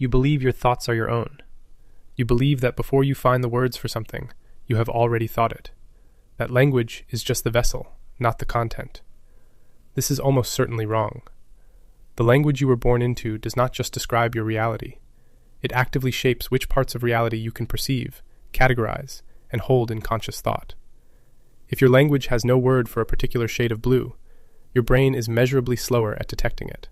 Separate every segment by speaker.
Speaker 1: You believe your thoughts are your own. You believe that before you find the words for something, you have already thought it. That language is just the vessel, not the content. This is almost certainly wrong. The language you were born into does not just describe your reality. It actively shapes which parts of reality you can perceive, categorize, and hold in conscious thought. If your language has no word for a particular shade of blue, your brain is measurably slower at detecting it.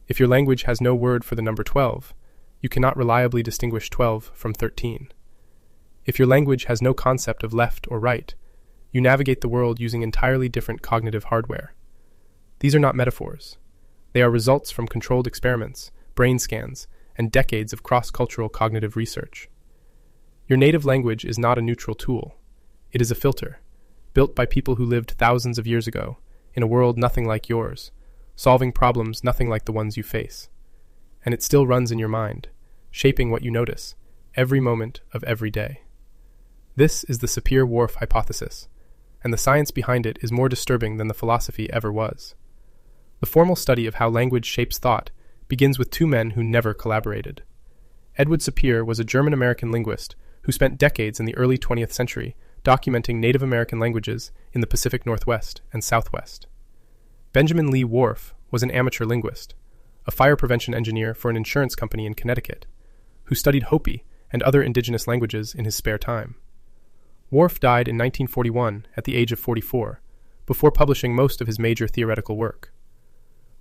Speaker 1: If your language has no word for the number 12, you cannot reliably distinguish 12 from 13. If your language has no concept of left or right, you navigate the world using entirely different cognitive hardware. These are not metaphors. They are results from controlled experiments, brain scans, and decades of cross-cultural cognitive research. Your native language is not a neutral tool. It is a filter, built by people who lived thousands of years ago, in a world nothing like yours, solving problems nothing like the ones you face. And it still runs in your mind, shaping what you notice, every moment of every day. This is the Sapir-Whorf Hypothesis, and the science behind it is more disturbing than the philosophy ever was. The formal study of how language shapes thought begins with two men who never collaborated. Edward Sapir was a German-American linguist who spent decades in the early 20th century documenting Native American languages in the Pacific Northwest and Southwest. Benjamin Lee Whorf was an amateur linguist, a fire prevention engineer for an insurance company in Connecticut, who studied Hopi and other indigenous languages in his spare time. Whorf died in 1941 at the age of 44, before publishing most of his major theoretical work.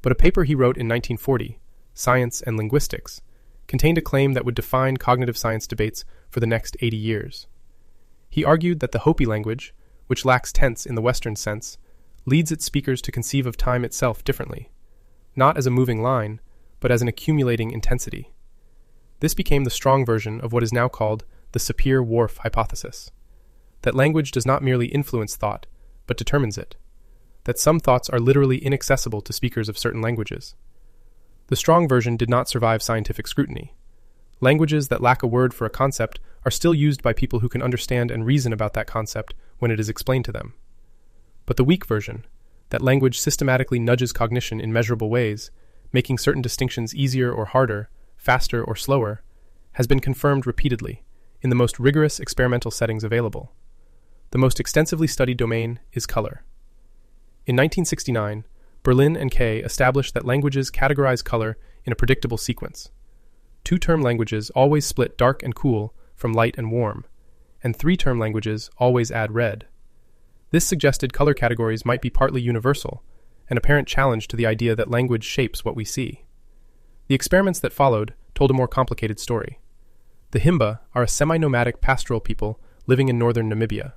Speaker 1: But a paper he wrote in 1940, Science and Linguistics, contained a claim that would define cognitive science debates for the next 80 years. He argued that the Hopi language, which lacks tense in the Western sense, leads its speakers to conceive of time itself differently, not as a moving line, but as an accumulating intensity. This became the strong version of what is now called the Sapir-Whorf Hypothesis, that language does not merely influence thought, but determines it, that some thoughts are literally inaccessible to speakers of certain languages. The strong version did not survive scientific scrutiny. Languages that lack a word for a concept are still used by people who can understand and reason about that concept when it is explained to them. But the weak version, that language systematically nudges cognition in measurable ways, making certain distinctions easier or harder, faster or slower, has been confirmed repeatedly in the most rigorous experimental settings available. The most extensively studied domain is color. In 1969, Berlin and Kay established that languages categorize color in a predictable sequence. Two-term languages always split dark and cool from light and warm, and three-term languages always add red. This suggested color categories might be partly universal, an apparent challenge to the idea that language shapes what we see. The experiments that followed told a more complicated story. The Himbā are a semi-nomadic pastoral people living in northern Namibia.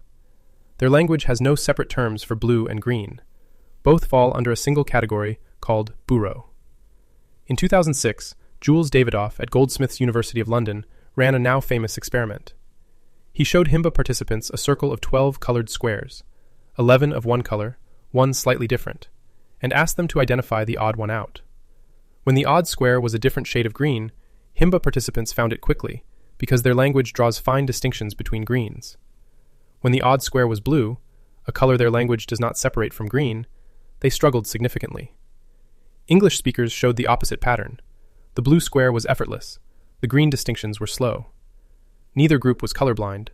Speaker 1: Their language has no separate terms for blue and green. Both fall under a single category called buro. In 2006, Jules Davidoff at Goldsmiths University of London ran a now famous experiment. He showed Himbā participants a circle of 12 colored squares, 11 of one color, one slightly different, and asked them to identify the odd one out. When the odd square was a different shade of green, Himbā participants found it quickly, because their language draws fine distinctions between greens. When the odd square was blue, a color their language does not separate from green, they struggled significantly. English speakers showed the opposite pattern. The blue square was effortless, the green distinctions were slow. Neither group was colorblind,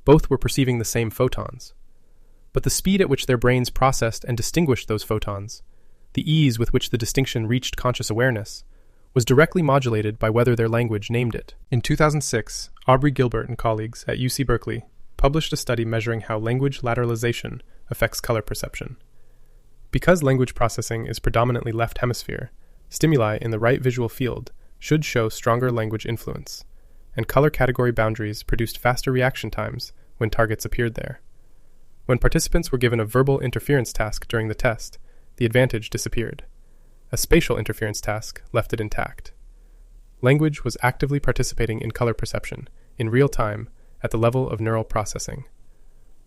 Speaker 1: both were perceiving the same photons. But the speed at which their brains processed and distinguished those photons, the ease with which the distinction reached conscious awareness, was directly modulated by whether their language named it. In 2006, Aubrey Gilbert and colleagues at UC Berkeley published a study measuring how language lateralization affects color perception. Because language processing is predominantly left hemisphere, stimuli in the right visual field should show stronger language influence, and color category boundaries produced faster reaction times when targets appeared there. When participants were given a verbal interference task during the test, the advantage disappeared. A spatial interference task left it intact. Language was actively participating in color perception, in real time, at the level of neural processing.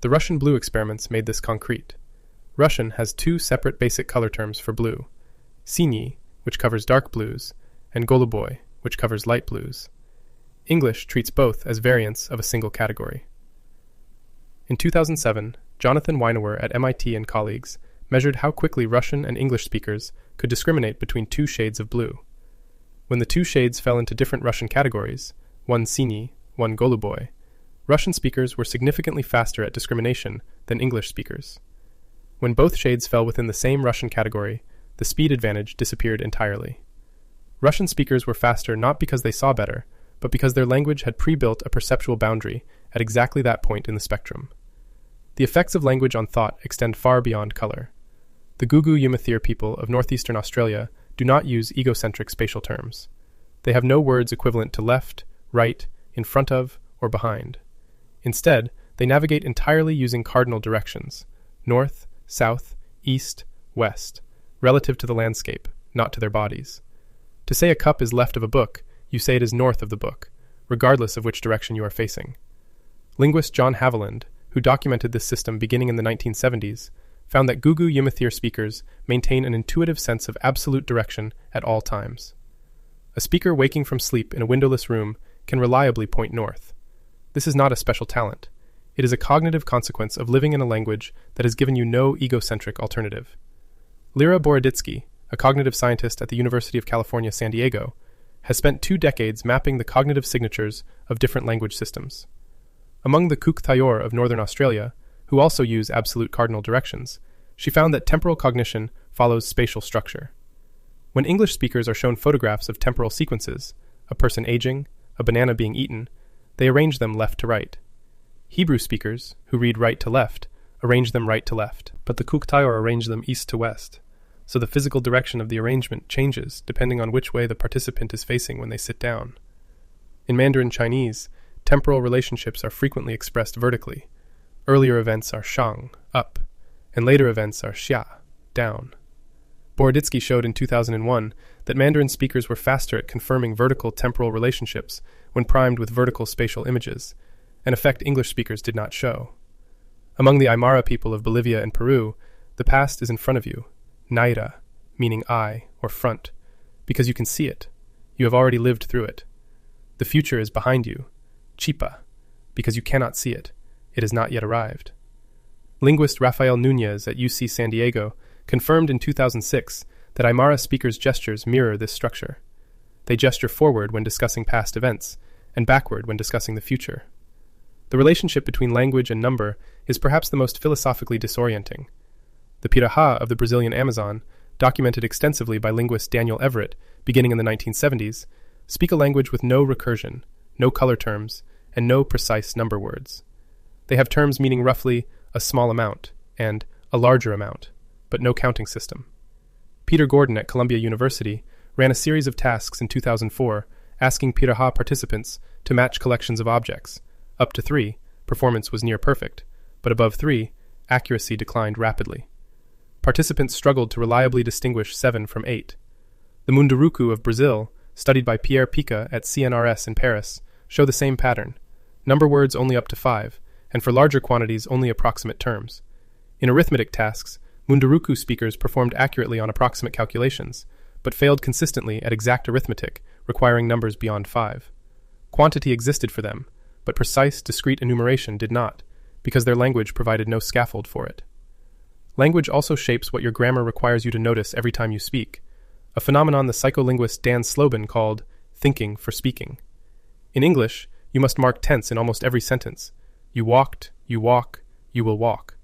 Speaker 1: The Russian blue experiments made this concrete. Russian has two separate basic color terms for blue, siniy, which covers dark blues, and goluboy, which covers light blues. English treats both as variants of a single category. In 2007, Jonathan Winawer at MIT and colleagues measured how quickly Russian and English speakers could discriminate between two shades of blue. When the two shades fell into different Russian categories, one siniy, one goluboy, Russian speakers were significantly faster at discrimination than English speakers. When both shades fell within the same Russian category, the speed advantage disappeared entirely. Russian speakers were faster not because they saw better, but because their language had pre-built a perceptual boundary at exactly that point in the spectrum. The effects of language on thought extend far beyond color. The Guugu Yimithirr people of northeastern Australia do not use egocentric spatial terms. They have no words equivalent to left, right, in front of, or behind. Instead, they navigate entirely using cardinal directions, north, south, east, west, relative to the landscape, not to their bodies. To say a cup is left of a book, you say it is north of the book, regardless of which direction you are facing. Linguist John Haviland, who documented this system beginning in the 1970s, found that Guugu Yimithirr speakers maintain an intuitive sense of absolute direction at all times. A speaker waking from sleep in a windowless room can reliably point north. This is not a special talent. It is a cognitive consequence of living in a language that has given you no egocentric alternative. Lyra Boroditsky, a cognitive scientist at the University of California, San Diego, has spent 2 decades mapping the cognitive signatures of different language systems. Among the Kuuk Thaayorre of northern Australia, who also use absolute cardinal directions, she found that temporal cognition follows spatial structure. When English speakers are shown photographs of temporal sequences, a person aging, a banana being eaten, they arrange them left to right. Hebrew speakers, who read right to left, arrange them right to left, but the Kuuk Thaayorre arrange them east to west, so the physical direction of the arrangement changes depending on which way the participant is facing when they sit down. In Mandarin Chinese, temporal relationships are frequently expressed vertically. Earlier events are shang, up, and later events are xia, down. Boroditsky showed in 2001 that Mandarin speakers were faster at confirming vertical temporal relationships when primed with vertical spatial images, an effect English speakers did not show. Among the Aymara people of Bolivia and Peru, the past is in front of you, naira, meaning eye or front, because you can see it. You have already lived through it. The future is behind you, chipa, because you cannot see it. It has not yet arrived. Linguist Rafael Núñez at UC San Diego confirmed in 2006 that Aymara speakers' gestures mirror this structure. They gesture forward when discussing past events, and backward when discussing the future. The relationship between language and number is perhaps the most philosophically disorienting. The Pirahã of the Brazilian Amazon, documented extensively by linguist Daniel Everett beginning in the 1970s, speak a language with no recursion, no color terms, and no precise number words. They have terms meaning roughly a small amount and a larger amount, but no counting system. Peter Gordon at Columbia University ran a series of tasks in 2004 asking Pirahã participants to match collections of objects. Up to 3, performance was near perfect, but above 3, accuracy declined rapidly. Participants struggled to reliably distinguish 7 from 8. The Munduruku of Brazil, studied by Pierre Pica at CNRS in Paris, show the same pattern. Number words only up to 5, and for larger quantities only approximate terms. In arithmetic tasks, Munduruku speakers performed accurately on approximate calculations, but failed consistently at exact arithmetic, requiring numbers beyond 5. Quantity existed for them, but precise, discrete enumeration did not, because their language provided no scaffold for it. Language also shapes what your grammar requires you to notice every time you speak, a phenomenon the psycholinguist Dan Slobin called thinking for speaking. In English, you must mark tense in almost every sentence. You walked, you walk, you will walk.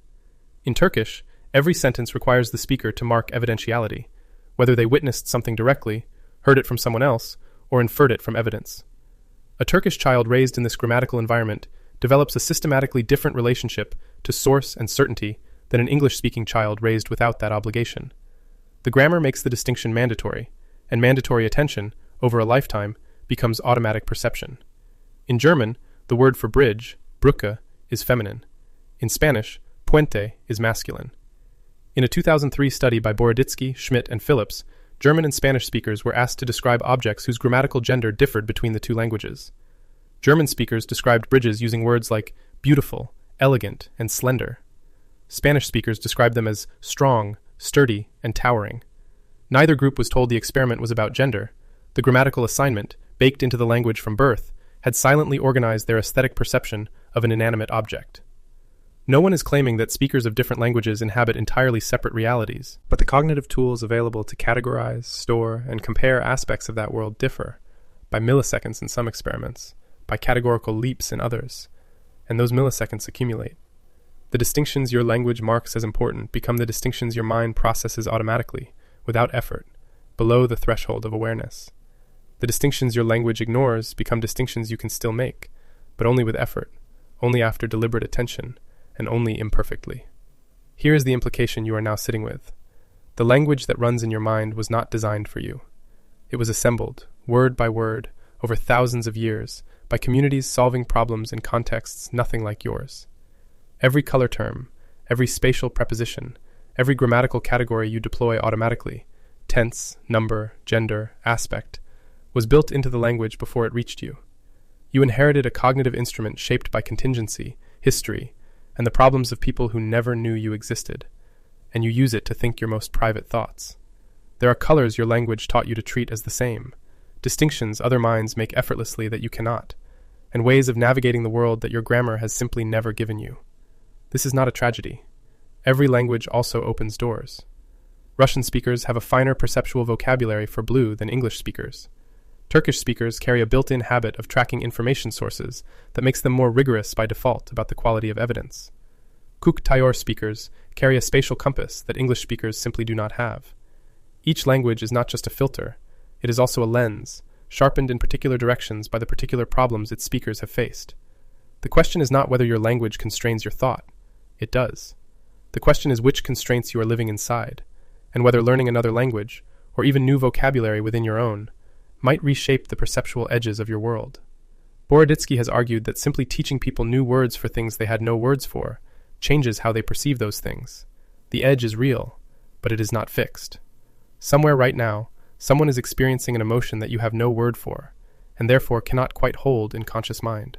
Speaker 1: In Turkish, every sentence requires the speaker to mark evidentiality, whether they witnessed something directly, heard it from someone else, or inferred it from evidence. A Turkish child raised in this grammatical environment develops a systematically different relationship to source and certainty than an English-speaking child raised without that obligation. The grammar makes the distinction mandatory, and mandatory attention, over a lifetime, becomes automatic perception. In German, the word for bridge, Brücke, is feminine. In Spanish, puente is masculine. In a 2003 study by Boroditsky, Schmidt, and Phillips, German and Spanish speakers were asked to describe objects whose grammatical gender differed between the two languages. German speakers described bridges using words like beautiful, elegant, and slender. Spanish speakers described them as strong, sturdy, and towering. Neither group was told the experiment was about gender. The grammatical assignment, baked into the language from birth, had silently organized their aesthetic perception of an inanimate object. No one is claiming that speakers of different languages inhabit entirely separate realities, but the cognitive tools available to categorize, store, and compare aspects of that world differ, by milliseconds in some experiments, by categorical leaps in others, and those milliseconds accumulate. The distinctions your language marks as important become the distinctions your mind processes automatically, without effort, below the threshold of awareness. The distinctions your language ignores become distinctions you can still make, but only with effort, only after deliberate attention, and only imperfectly. Here is the implication you are now sitting with. The language that runs in your mind was not designed for you. It was assembled, word by word, over thousands of years, by communities solving problems in contexts nothing like yours. Every color term, every spatial preposition, every grammatical category you deploy automatically, tense, number, gender, aspect, was built into the language before it reached you. You inherited a cognitive instrument shaped by contingency, history, and the problems of people who never knew you existed, and you use it to think your most private thoughts. There are colors your language taught you to treat as the same, distinctions other minds make effortlessly that you cannot, and ways of navigating the world that your grammar has simply never given you. This is not a tragedy. Every language also opens doors. Russian speakers have a finer perceptual vocabulary for blue than English speakers. Turkish speakers carry a built-in habit of tracking information sources that makes them more rigorous by default about the quality of evidence. Kuuk Thaayorre speakers carry a spatial compass that English speakers simply do not have. Each language is not just a filter, it is also a lens, sharpened in particular directions by the particular problems its speakers have faced. The question is not whether your language constrains your thought. It does. The question is which constraints you are living inside, and whether learning another language, or even new vocabulary within your own, might reshape the perceptual edges of your world. Boroditsky has argued that simply teaching people new words for things they had no words for changes how they perceive those things. The edge is real, but it is not fixed. Somewhere right now, someone is experiencing an emotion that you have no word for, and therefore cannot quite hold in conscious mind.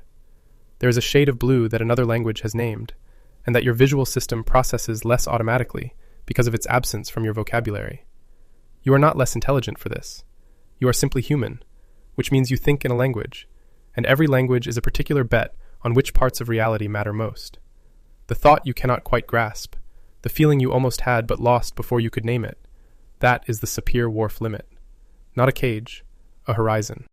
Speaker 1: There is a shade of blue that another language has named, and that your visual system processes less automatically because of its absence from your vocabulary. You are not less intelligent for this. You are simply human, which means you think in a language, and every language is a particular bet on which parts of reality matter most. The thought you cannot quite grasp, the feeling you almost had but lost before you could name it, that is the Sapir-Whorf limit. Not a cage, a horizon.